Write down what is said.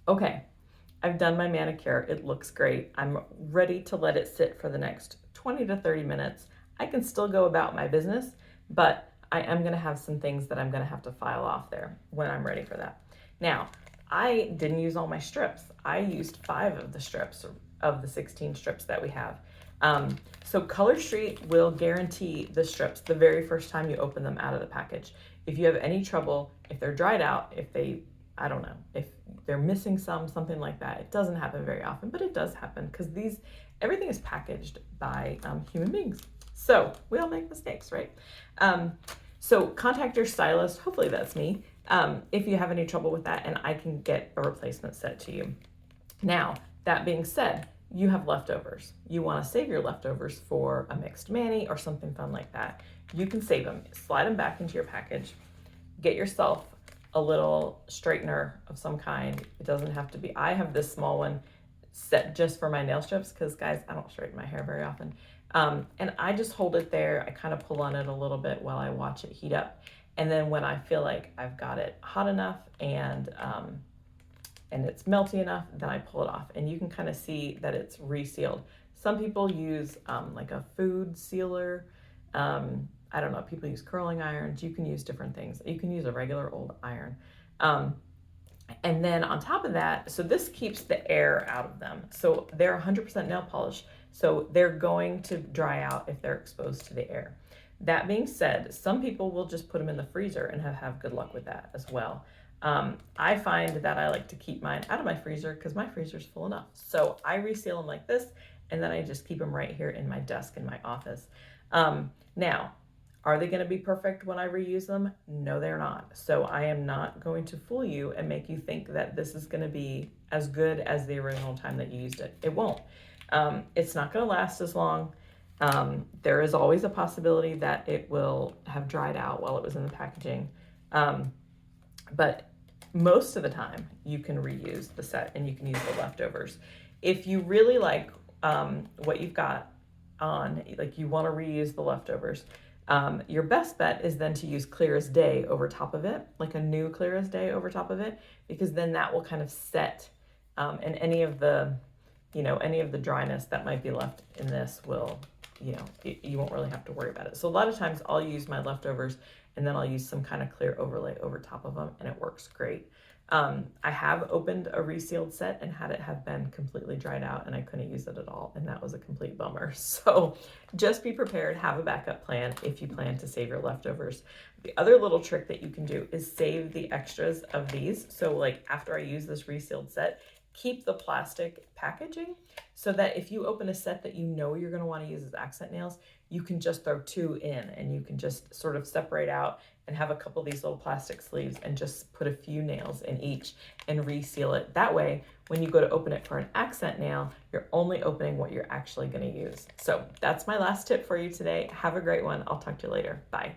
Okay, I've done my manicure. It looks great. I'm ready to let it sit for the next 20 to 30 minutes. I can still go about my business, but I am going to have some things that I'm going to have to file off there when I'm ready for that. Now, I didn't use all my strips. I used 5 of the strips of the 16 strips that we have. So Color Street will guarantee the strips the very first time you open them out of the package. If you have any trouble, if they're dried out, if they, I don't know, if they're missing something like that, it doesn't happen very often, but it does happen because everything is packaged by human beings. So we all make mistakes, right? So contact your stylist, hopefully that's me, if you have any trouble with that, and I can get a replacement set to you. Now, that being said, you have leftovers. You want to save your leftovers for a mixed mani or something fun like that. You can save them, slide them back into your package, get yourself a little straightener of some kind. It doesn't have to be, I have this small one set just for my nail strips because guys, I don't straighten my hair very often. And I just hold it there. I kind of pull on it a little bit while I watch it heat up. And then when I feel like I've got it hot enough and it's melty enough, then I pull it off. And you can kind of see that it's resealed. Some people use like a food sealer. I don't know, people use curling irons. You can use different things. You can use a regular old iron. And then on top of that, so this keeps the air out of them. So they're 100% nail polish. So they're going to dry out if they're exposed to the air. That being said, some people will just put them in the freezer and have good luck with that as well. I find that I like to keep mine out of my freezer because my freezer's full enough. So I reseal them like this, and then I just keep them right here in my desk in my office. Now, are they going to be perfect when I reuse them? No, they're not. So I am not going to fool you and make you think that this is going to be as good as the original time that you used it. It won't. It's not going to last as long. There is always a possibility that it will have dried out while it was in the packaging. But most of the time you can reuse the set and you can use the leftovers. If you really like what you've got on, like you want to reuse the leftovers, your best bet is then to use Clear as Day over top of it, like a new Clear as Day over top of it, because then that will kind of set, and any of the dryness that might be left in this will, you won't really have to worry about it. So a lot of times I'll use my leftovers and then I'll use some kind of clear overlay over top of them, and it works great. I have opened a resealed set and had it have been completely dried out and I couldn't use it at all, and that was a complete bummer. So just be prepared, have a backup plan if you plan to save your leftovers. The other little trick that you can do is save the extras of these. So like after I use this resealed set, keep the plastic packaging so that if you open a set that you know you're going to want to use as accent nails, you can just throw 2 in and you can just sort of separate out and have a couple of these little plastic sleeves and just put a few nails in each and reseal it. That way, when you go to open it for an accent nail, you're only opening what you're actually going to use. So that's my last tip for you today. Have a great one. I'll talk to you later. Bye.